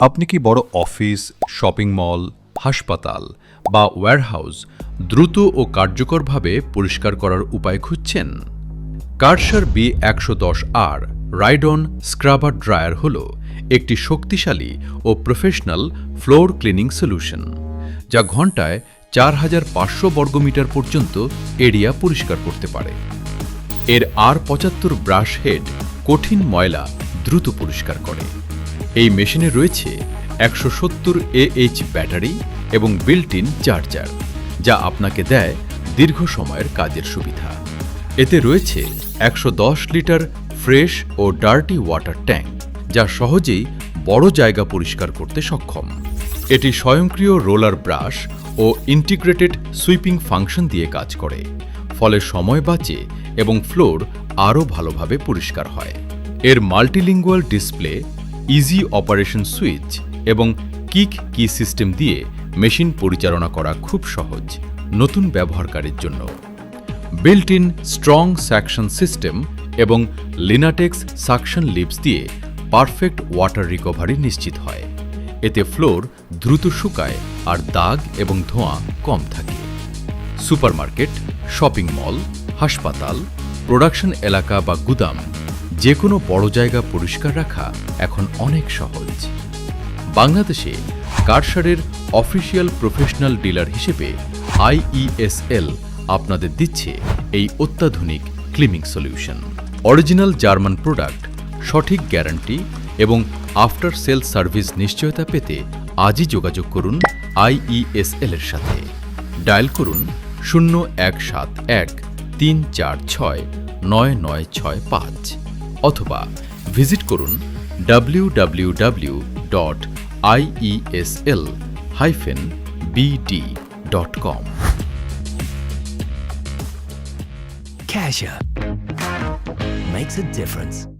আপনি কি বড় অফিস, শপিং মল, হাসপাতাল বা ওয়্যারহাউস দ্রুত ও কার্যকরভাবে পরিষ্কার করার উপায় খুঁজছেন? Cursor B110R ride-on scrubber dryer হল একটি শক্তিশালী ও প্রফেশনাল ফ্লোর ক্লিনিং সলিউশন, যা ঘন্টায় ৪৫০০ বর্গমিটার পর্যন্ত এরিয়া পরিষ্কার করতে পারে। এর R75 ব্রাশ হেড কঠিন ময়লা দ্রুত পরিষ্কার করে। এই মেশিনে রয়েছে ১৭০ AH ব্যাটারি এবং বিল্ট ইন চার্জার, যা আপনাকে দেয় দীর্ঘ সময়ের কাজের সুবিধা। এতে রয়েছে ১১০ লিটার ফ্রেশ ও ডার্টি ওয়াটার ট্যাঙ্ক, যা সহজেই বড় জায়গা পরিষ্কার করতে সক্ষম। এটি স্বয়ংক্রিয় রোলার ব্রাশ ও ইন্টিগ্রেটেড সুইপিং ফাংশন দিয়ে কাজ করে, ফলে সময় বাঁচে এবং ফ্লোর আরও ভালোভাবে পরিষ্কার হয়। এর multilingual display, easy operation switch এবং কিক কি সিস্টেম দিয়ে মেশিন পরিচালনা করা খুব সহজ নতুন ব্যবহারকারীর জন্য। Built in strong suction system এবং লিনাটেক্স সাকশন লিপস দিয়ে পারফেক্ট ওয়াটার রিকভারি নিশ্চিত হয়। এতে ফ্লোর দ্রুত শুকায় আর দাগ এবং ধোঁয়া কম থাকে। সুপারমার্কেট, শপিং মল, হাসপাতাল, প্রোডাকশন এলাকা বা গুদাম, যে কোনো বড় জায়গা পরিষ্কার রাখা এখন অনেক সহজ। বাংলাদেশে কার্সারের অফিসিয়াল প্রফেশনাল ডিলার হিসেবে IESL আপনাদের দিচ্ছে এই অত্যাধুনিক cleaning solution. Original German product, সঠিক গ্যারান্টি এবং আফটার সেল সার্ভিস নিশ্চয়তা পেতে আজই যোগাযোগ করুন IESL এর সাথে। ডায়াল করুন 0171 346 9965 অথবা ভিজিট করুন www.iesl-bd.com। Cassia makes a difference.